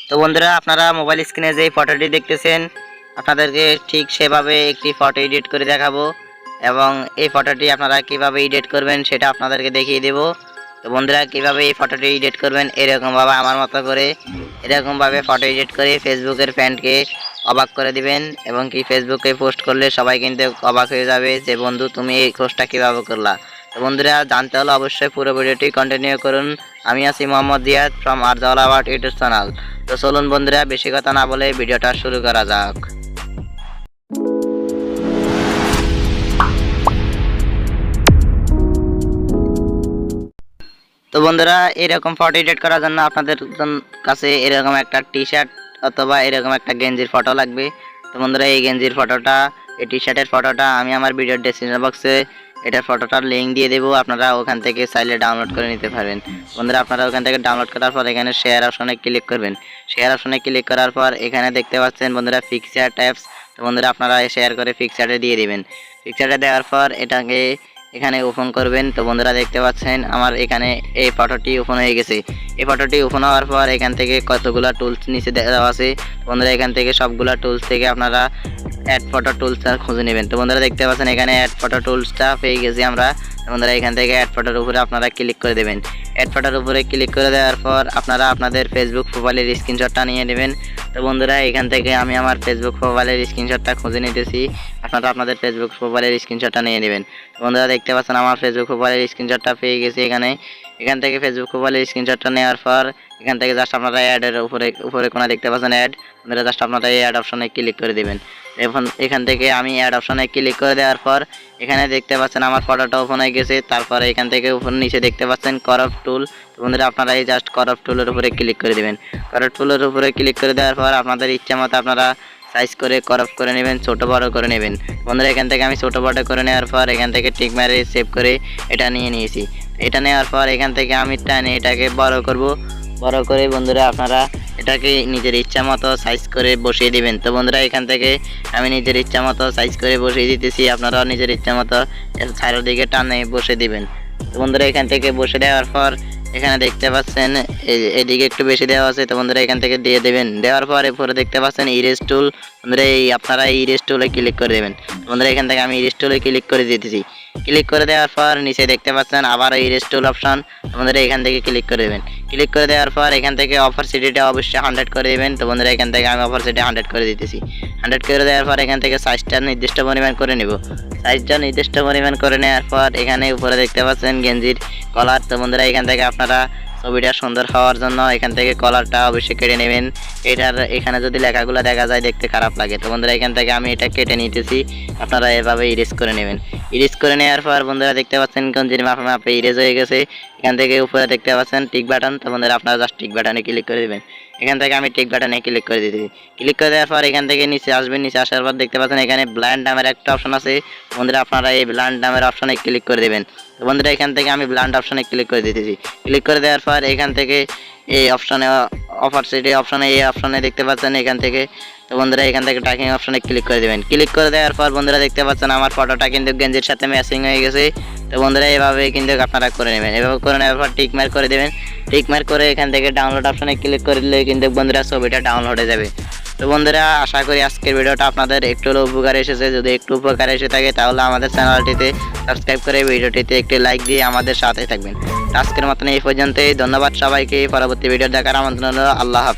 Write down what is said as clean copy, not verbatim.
তো বন্ধুরা, আপনারা মোবাইল স্ক্রিনে যে ফটোটি দেখতেছেন, আপনাদেরকে ঠিক সেভাবে একটি ফটো এডিট করে দেখাবো এবং এই ফটোটি আপনারা কিভাবে এডিট করবেন সেটা আপনাদেরকে দেখিয়ে দেব। তো বন্ধুরা, কিভাবে এই ফটোটি এডিট করবেন এরকমভাবে আমার মতো করে এরকমভাবে ফটো এডিট করে ফেসবুকের ফ্রেন্ডকে অবাক করে দিবেন এবং কি ফেসবুকে পোস্ট করলে সবাই কিন্তু অবাক হয়ে যাবে যে বন্ধু তুমি এই পোস্টটা কীভাবে করলা। তো বন্ধুরা, জানতে হলে অবশ্যই পুরো ভিডিওটি কন্টিনিউ করুন। আমি আছি Mohammad Ziyad from Arjawalabad YouTube channel. তো চলুন বন্ধুরা, বেশি কথা না বলে ভিডিওটা শুরু করা যাক। তো বন্ধুরা, এরকম ফটো এডিট করার জন্য আপনাদের কাছে এরকম একটা টি শার্ট অথবা এরকম একটা গেঞ্জির ফটো লাগবে। তো বন্ধুরা, এই গেঞ্জির ফটোটা, এই টি শার্টের ফটোটা আমি আমার ভিডিওর ডেসক্রিপশন বক্সে এটার ফটোটার লিঙ্ক দিয়ে দেবো। আপনারা ওখান থেকে চাইলে ডাউনলোড করে নিতে পারবেন। বন্ধুরা, আপনারা ওখান থেকে ডাউনলোড করার পর এখানে শেয়ার অপশনে ক্লিক করবেন। শেয়ার অপশনে ক্লিক করার পর এখানে দেখতে পাচ্ছেন বন্ধুরা পিকচার্ট অ্যাপস। তো বন্ধুরা, আপনারা শেয়ার করে পিকচার্টে দিয়ে দিবেন। পিকচার্টে দেওয়ার পর এটাকে এখানে ওপেন করবেন। তো বন্ধুরা, দেখতে পাচ্ছেন আমার এখানে এই ফটোটি ওপেন হয়ে গেছে। এই ফটোটি ওপেন হওয়ার পর এখান থেকে কতগুলো টুলস নিচে দেওয়া আছে। বন্ধুরা, এখান থেকে সবগুলা টুলস থেকে আপনারা অ্যাড ফটো টুলসটা খুঁজে নেবেন। তো বন্ধুরা, দেখতে পাচ্ছেন এখানে অ্যাড ফটো টুলসটা পেয়ে গেছি আমরা। বন্ধুরা, এখান থেকে অ্যাড ফটোর উপরে আপনারা ক্লিক করে দেবেন। অ্যাড ফটোর উপরে ক্লিক করে দেওয়ার পর আপনারা আপনাদের ফেসবুক প্রোফাইলের স্ক্রিনশটটা নিয়ে নেবেন। তো বন্ধুরা, এখান থেকে আমি আমার ফেসবুক প্রোফাইলের স্ক্রিনশটটা খুঁজে নিতেছি। আপনারা আপনাদের ফেসবুক প্রোফাইলের স্ক্রিনশটটা নিয়ে নেবেন। বন্ধুরা, দেখতে পাচ্ছেন আমার ফেসবুক প্রোফাইলের স্ক্রিনশটটা পেয়ে গেছি এখান থেকে ফেসবুক প্রোফাইলের স্ক্রিনশটটা নেওয়ার পর এখান থেকে জাস্ট আপনারা অ্যাডের উপরে কোণা দেখতে পাচ্ছেন অ্যাড। বন্ধুরা, জাস্ট আপনারা এই অ্যাড অপশনে ক্লিক করে দেবেন। এখন এখান থেকে আমি অ্যাড অপশনে ক্লিক করে দেওয়ার পর এখানে দেখতে পাচ্ছেন আমার ফটোটা ওপেন হয়ে গেছে। তারপরে এখান থেকে উপর নিচে দেখতে পাচ্ছেন করপ টুল। তো বন্ধুরা, আপনারা এই জাস্ট করপ টুলের উপরে ক্লিক করে দেবেন। করপ টুলের উপরে ক্লিক করে দেওয়ার পর আপনাদের ইচ্ছা মতো আপনারা সাইজ করে করপ করে নেবেন, ছোট বড় করে নেবেন। বন্ধুরা, এখান থেকে আমি ছোট বড় করে নেওয়ার পর এখান থেকে টিক মেরে সেভ করে এটা নিয়ে নিয়েছি। এটা নেওয়ার পর এখান থেকে আমি টানে এটাকে বড় করব। বড় করে বন্ধুরা আপনারা এটাকে নিজের ইচ্ছা মতো সাইজ করে বসিয়ে দিবেন। তো বন্ধুরা, এখান থেকে আমি নিজের ইচ্ছা মতো সাইজ করে বসিয়ে দিতেছি। আপনারাও নিজের ইচ্ছা মতো চারিদিকে টানে বসে দিবেন। তো বন্ধুরা, এখান থেকে বসে দেওয়ার পর এখানে দেখতে পাচ্ছেন এদিকে একটু বেশি দেওয়া আছে। তো বন্ধুরা, এখান থেকে দিয়ে দেবেন। দেওয়ার পর এরপরে দেখতে পাচ্ছেন ইরেজ টুল। বন্ধুরা, আপনারা ইরেজ টুলে ক্লিক করে দেবেন। বন্ধুরা, এখান থেকে আমি ইরেজ টুলে ক্লিক করে দিতেছি। ক্লিক করে দেওয়ার পর নিচে দেখতে পাচ্ছেন আবারও ইরেজ টুল অপশন। বন্ধুরা, এখান থেকে ক্লিক করে দেবেন। ক্লিক করে দেওয়ার পর এখান থেকে অপারসিটিটা অবশ্যই 100 করে দেবেন। তো বন্ধুরা, এখান থেকে আমি অপারসিটি 100 করে দিতেছি। 100 করে দেওয়ার পর এখান থেকে সাইজটা নির্দিষ্ট পরিমাণ করে নেব। সাইজটা নির্দিষ্ট পরিমাণ করে নেওয়ার পর এখানে উপরে দেখতে পাচ্ছেন গেঞ্জির কলার। তো বন্ধুরা, এখান থেকে আপনারা ছবিটা সুন্দর হওয়ার জন্য এখান থেকে কলারটা অবশ্যই কেটে নেবেন। এখানে যদি লেখাগুলো দেখা যায় দেখতে খারাপ লাগে। তো বন্ধুরা, এখান থেকে আমি এটা কেটে নিতেছি। আপনারা এভাবে ইরেজ করে নেবেন। ইরেজ করে নেওয়ার পর বন্ধুরা, দেখতে পাচ্ছেন গেঞ্জির মাপে ইরেজ হয়ে গেছে। এখান থেকে উপরে দেখতে পাচ্ছেন টিক বাটন। তো বন্ধুরা, আপনারা জাস্ট টিক বাটনে ক্লিক করে দেবেন। এখান থেকে আমি টিক বাটনে ক্লিক করে দিতেছি। ক্লিক করে দেওয়ার পর এখান থেকে নিচে আসবেন। নিচে আসার পর দেখতে পাচ্ছেন এখানে ব্লান্ড নামের একটা অপশন আছে। বন্ধুরা, আপনারা এই ব্লান্ড নামের অপশনে ক্লিক করে দেবেন। তো বন্ধুরা, এখান থেকে আমি ব্লান্ড অপশনে ক্লিক করে দিতেছি। ক্লিক করে দেওয়ার পর এখান থেকে এই অপশনে অপারসিটি অপশনে এই অপশনে দেখতে পাচ্ছেন এখান থেকে। তো বন্ধুরা, এখান থেকে ট্র্যাকিং অপশনে ক্লিক করে দেবেন। ক্লিক করে দেওয়ার পর বন্ধুরা, দেখতে পাচ্ছেন আমার ফটোটা কিন্তু গেঞ্জির সাথে ম্যাচিং হয়ে গেছে। তো বন্ধুরা, এভাবে কিন্তু আপনারা করে নেবেন। এভাবে করে নেওয়ার পর টিক মার্ক করে দেবেন। টিক মার্ক করে এখান থেকে ডাউনলোড অপশনে ক্লিক করলে কিন্তু বন্ধুরা ছবিটা ডাউনলোড হয়ে যাবে। তো বন্ধুরা, আশা করি আজকের ভিডিওটা আপনাদের একটু হলেও উপকার এসেছে। যদি একটু উপকার এসে থাকে তাহলে আমাদের চ্যানেলটিতে সাবস্ক্রাইব করে ভিডিওটিতে একটি লাইক দিয়ে আমাদের সাথে থাকবেন। আজকের মতন এই পর্যন্তই। ধন্যবাদ সবাইকে। পরবর্তী ভিডিও দেখার আমন্ত্রণ হলো। আল্লাহ হাফেজ।